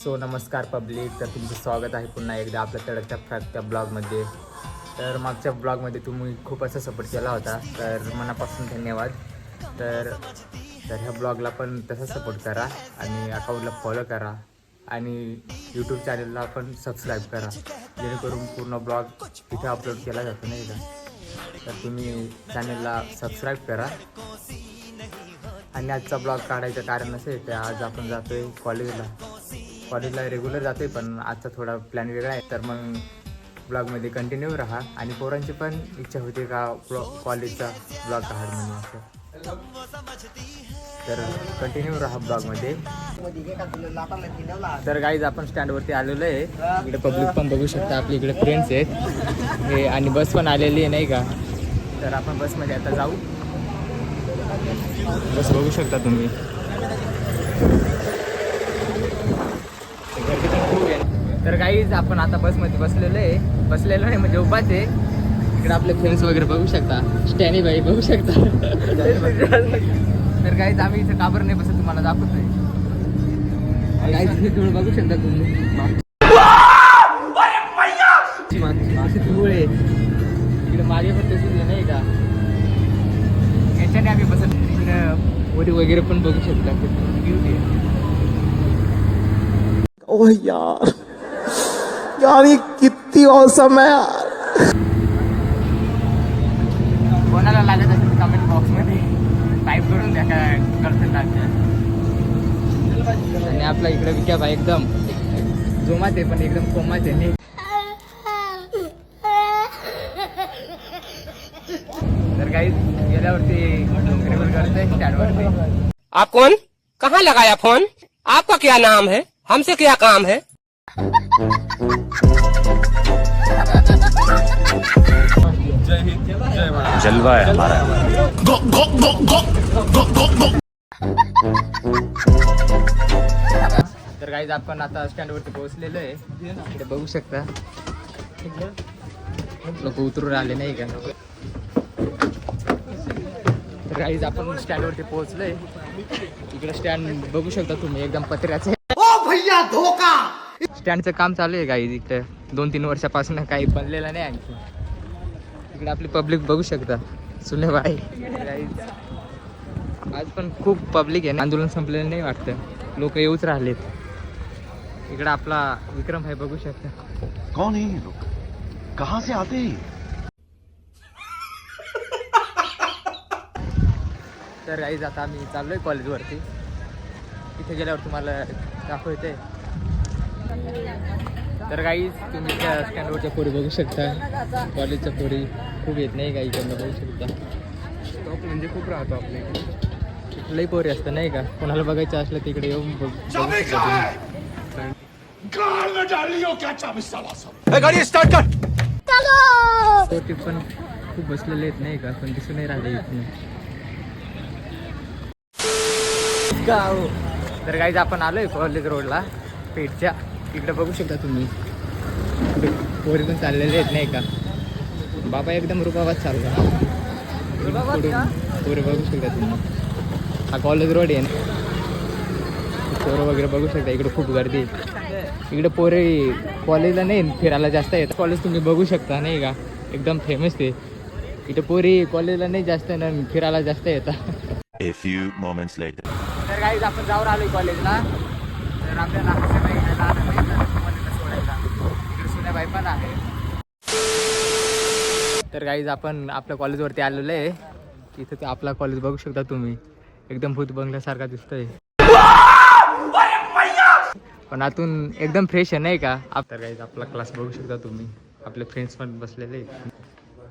So नमस्कार public, तर तुमचं स्वागत आहे पुन्हा एकदा आपल्या तडकच्या फ्रॅकच्या ब्लॉगमध्ये. तर मागच्या ब्लॉगमध्ये तुम्ही खूप असा सपोर्ट केला होता, तर मनापासून धन्यवाद. तर ह्या ब्लॉगला पण तसा सपोर्ट करा आणि अकाउंटला फॉलो करा आणि यूट्यूब चॅनलला पण सबस्क्राईब करा, जेणेकरून पूर्ण ब्लॉग तिथे अपलोड केला जातो नाही का. तर तुम्ही चॅनलला सबस्क्राईब करा. आणि आजचा ब्लॉग काढायचं कारण असं आहे की आज आपण जातो आहे कॉलेजला रेग्युलर जातो आहे, पण आजचा थोडा प्लॅन वेगळा आहे. तर मग ब्लॉगमध्ये कंटिन्यू राहा आणि पोरांची पण इच्छा होती का कॉलेजचा ब्लॉग काढ म्हणून असं, तर कंटिन्यू राहा ब्लॉगमध्ये. तर गाईज आपण स्टँडवरती आलेलो आहे. इकडे पब्लिक पण बघू शकता, आपल्या इकडे फ्रेंड्स आहेत हे आणि बस पण आलेली आहे नाही का. तर आपण बसमध्ये आता जाऊ. बस बघू शकता तुम्ही, गर्दी पण खूप आहे. तर गाईज आपण आता बसमध्ये बसलेलो नाही म्हणजे उभाच आहे. इकडे आपले फ्रेंड्स वगैरे बघू शकता, स्टॅनी बाई बघू शकता. तर गाईज आम्ही इथं काबर नाही बसत तुम्हाला दाखवतोय. गाईज हे थोडं बघू शकता तुम्ही, इकडे मागे पण तसेच नाही का. याच्याने आम्ही बसत वरी वगैरे पण बघू शकता. ओह यार ये कितनी औसम है यार. कोणाला लागत असेल कमेंट बॉक्समध्ये टाईप करून द्या काय गर्लफ्रेंड आणि आपला इकडे विक्या भाई एकदम जोमात आहे, पण एकदम कोमात आहे. तर काही गेल्यावरती रिव्हर करतोय स्टँडवरती. आप कौन, कहाँ लगाया फोन, आपका क्या नाम है, हमसे क्या काम है. जलवा है हमारा. तर गाईज आपण आता स्टँडवरती पोहोचलेलो आहे. इकडे बघू शकता लोक उतरून आले नाही का. तर गाईज आपण स्टँडवरती पोहोचलोय. इकडे स्टँड बघू शकता तुम्ही, एकदम पत्र्याचे. स्टँडचं काम चालू आहे गाईज. इकडे 2-3 वर्षापासून काही बनलेलं नाही आणखी. इकडे आपली पब्लिक बघू शकता, सुने बाई. गाईज आज पण खूप पब्लिक आहे, आंदोलन संपलेलं नाही वाटतं, लोक येऊच राहिलेत. इकडे आपला विक्रम भाई बघू शकता. कौन है ये लोग, कहाँ से आते हैं. तर गाईज आता आम्ही चाललोय कॉलेजवरती. तिथे गेल्यावर तुम्हाला दाखवते. तर गाईज तुम्ही त्या स्टँडवरच्या पोरी बघू शकता, कॉलेजच्या पोरी खूप येत नाही का. इकडनं बघू शकता स्टॉप म्हणजे खूप राहतो आपल्या इकडे. कुठलंही पोरी असतं नाही का, कोणाला बघायचं असलं तिकडे येऊन बघू शकता. पोरी पण खूप बसलेले आहेत नाही का, पण दिसून नाही राहिले इथे. तर गाईज आपण आलोय कॉलेज रोडला पेठच्या. इकडे बघू शकता तुम्ही, इकडे पोरी पण चाललेले आहेत नाही का. बाबा एकदम रुबाबात चालला. पोरी बघू शकता तुम्ही, हा कॉलेज रोड आहे ना. पोरं वगैरे बघू शकता, इकडे खूप गर्दी आहे. इकडे पोरे कॉलेजला नाही फिरायला जास्त येतात. कॉलेज तुम्ही बघू शकता नाही का, एकदम फेमस ते. इथे पोरी कॉलेजला नाही जास्त ना, फिरायला जास्त येतात. A few moments later. तर गाईज आपण जाऊन आलोय कॉलेजला. तर आपल्याला हसेबाई घ्यायला आलं नाही तर कॉलेजला सोडायला. इकडे सुनेबाई पण आहे. तर गाईज आपण आपल्या कॉलेजवरती आलेलो आहे. इथं ते आपला कॉलेज बघू शकता तुम्ही, एकदम भूत बंगल्यासारखा दिसतोय, पण आतून एकदम फ्रेश आहे नाही का. तर गाईज आपला क्लास बघू शकता तुम्ही, आपले फ्रेंड्स पण बसलेले आहेत.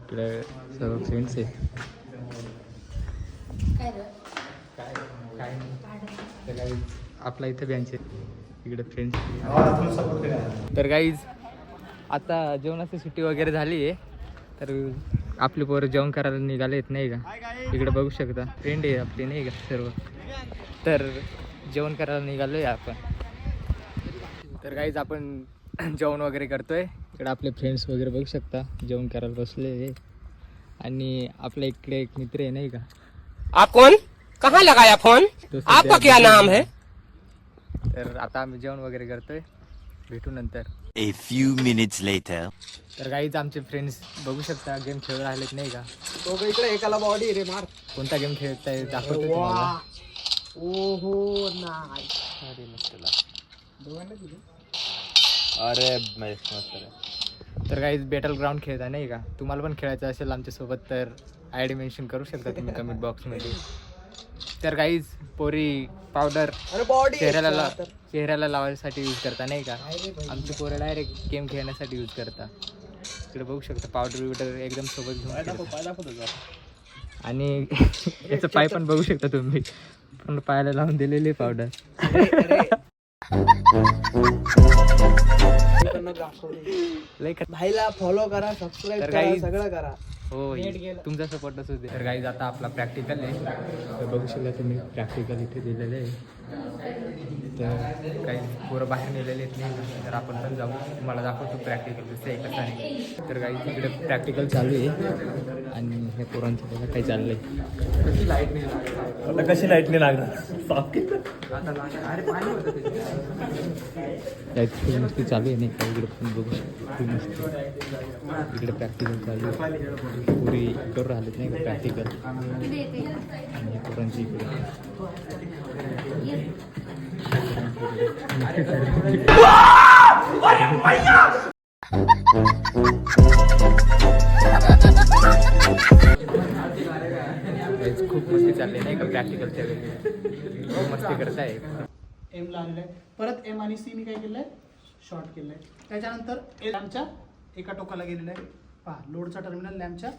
इकडे सर्व फ्रेंड्स आहे. तर गाईज आपला इथं बेंच आहे, इकडे फ्रेंड्स. तर गाईज आता जेवणाची सुट्टी वगैरे झाली आहे. तर आपली पोरं जेवण करायला निघाले आहेत नाही का. इकडे बघू शकता फ्रेंड आहे आपली नाही का सर्व. तर जेवण करायला निघालो आहे आपण. तर गाईज आपण जेवण वगैरे करतोय. इकडे आपले फ्रेंड्स वगैरे बघू शकता जेवण करायला बसले. आणि आपल्या इकडे एक मित्र आहे नाही का. आप कौन, कहाँ लगाया फोन, आपका क्या नाम है. तर आता आम्ही जेवण वगैरे करतोय, भेटू नंतर. A few minutes later. तर काहीच आमचे फ्रेंड्स बघू शकता गेम खेळून राहिलेत नाही का. तो इकडे एकाला बॉडी रे मार. कोणता गेम खेळताय दाखवतो तुम्हाला. ओहो नाही. अरे मस्त. तर काही बॅटल ग्राउंड खेळता नाही का. तुम्हाला पण खेळायचं असेल आमच्यासोबत तर आय डी मेन्शन करू शकता तुम्ही कमेंट बॉक्समध्ये. तर काहीच पोरी पावडर अरे बॉडी चेहऱ्याला लावायसाठी यूज करता नाही का. आमची पोरं डायरेक्ट गेम खेळण्यासाठी यूज करता. इकडे बघू शकता पावडर बिवडर एकदम सोबत घेऊन. आणि याचं पाय पण बघू शकता तुम्ही, पण पायाला लावून दिलेली पावडर. भाईला फॉलो करा, सबस्क्राईब तर करा, काही- सगळं करा. हो तुमचा सपोर्ट असू दे. तर काही आता आपला प्रॅक्टिकल आहे, तर बघू शकता तुम्ही प्रॅक्टिकल इथे दिलेलं आहे. तर काही पोरं बाहेर नेलेले आहेत नाही, तर आपण पण जाऊ, तुम्हाला दाखवतो प्रॅक्टिकल कसं आहे कसं नाही. तर काही तिकडे प्रॅक्टिकल चालू आहे आणि हे पोरांचं बघा काही चाललं आहे. कशी लाईट नाही लागणार, कशी लाईट नाही लागणार. आता लागणार. अरे पाणी होतं त्याच्यात मस्ती चालू आहे नाही का. इकडे पण बघू शकतो मस्ती. इकडे प्रॅक्टिकल चालू आहे, पुरी करू राहिलेत नाही का प्रॅक्टिकल. आणि पोरांची इकडे खूप मस्ती चालली नाही का प्रॅक्टिकलच्या वेळी. खूप मस्ती करताय. एम लावलेलं आहे. परत एम आणि सी मी काय केलंय, शॉर्ट केलंय. त्याच्यानंतर लॅम्पच्या एका टोकाला गेलेलं आहे. पहा लोडचा टर्मिनल लॅम्पच्या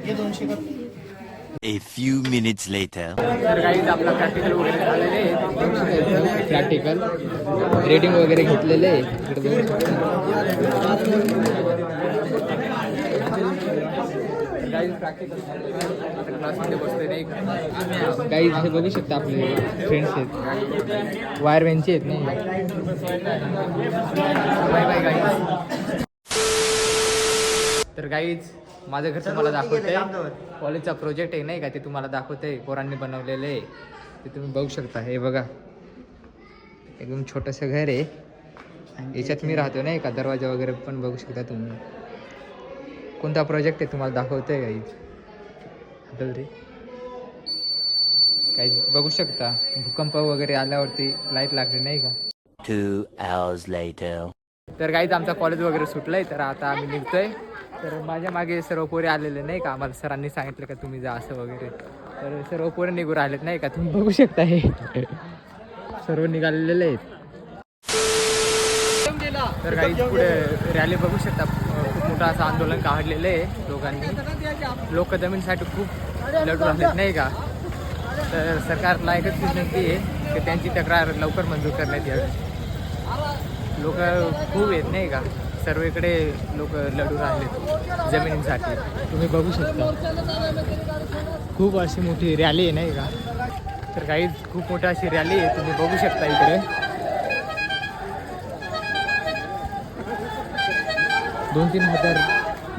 हे 200 कर. A few minutes later. तर काही आपला प्रॅक्टिकल वगैरे झालेले आहे. प्रॅक्टिकल रेटिंग वगैरे घेतलेले आहे. इकडे बघू शकता. प्रॅक्टिकल क्लासमध्ये बसते नाही का. काही हे बघू शकता आपले फ्रेंड्स आहेत, वायरमॅनचे आहेत नाही. Bye bye guys. तर गाईज माझं घर तुम्हाला दाखवतंय. कॉलेजचा प्रोजेक्ट आहे नाही का, ते तुम्हाला दाखवतंय. पोरांनी बनवलेलं आहे ते तुम्ही बघू शकता. हे बघा एकदम छोटंसं घर आहे. याच्यात मी राहतो नाही का. दरवाजा वगैरे पण बघू शकता तुम्ही. कोणता प्रोजेक्ट आहे तुम्हाला दाखवतंय गाईज. आता रे काही बघू शकता. भूकंप वगैरे आल्यावरती लाईट लागली नाही का. 2 hours later. तर काहीच आमचा कॉलेज वगैरे सुटलं आहे, तर आता आम्ही निघतोय. तर माझ्या मागे सर्व पोरे आलेले नाही का. आम्हाला सरांनी सांगितलं का तुम्ही जा असं वगैरे. तर सर्व पोरे निघून राहिलेत नाही का. तुम्ही बघू शकता हे सर्व निघालेले आहेत. तर काही पुढे रॅली बघू शकता. खूप मोठं असं आंदोलन काढलेलं आहे लोकांनी. लोक जमीनसाठी खूप लढू राहिलेत नाही का. तर सरकारला एकच विनंती आहे की त्यांची तक्रार लवकर मंजूर करण्यात यावी. लोक खूप आहेत नाही का. सर्वीकडे लोक लढू राहिलेत जमिनींसाठी. तुम्ही बघू शकता खूप अशी मोठी रॅली आहे नाही का. तर काही खूप मोठी अशी रॅली आहे, तुम्ही बघू शकता. इकडे 2-3 हजार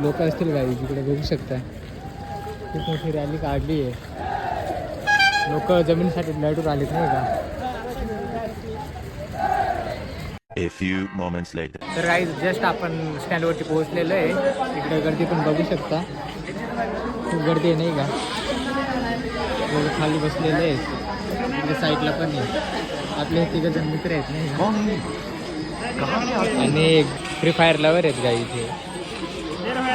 लोक असतील काही. इकडे बघू शकता खूप मोठी रॅली काढली आहे. लोक जमिनीसाठी लढू राहिलेत नाही का. A few moments later. तर काही जस्ट आपण स्टँडवरती पोहोचलेलो आहे. इकडे गर्दी पण बघू शकता. खूप गर्दी आहे नाही का. लोक खाली बसलेले आहेत. इकडे साईडला पण आहे. आपले 3 जण मित्र आहेत नाही. आणि फ्री फायर लवर आहेत काही इथे.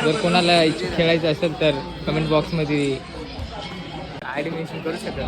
जर कोणाला खेळायचं असेल तर कमेंट बॉक्समध्ये आय डी मेन्शन करू शकता.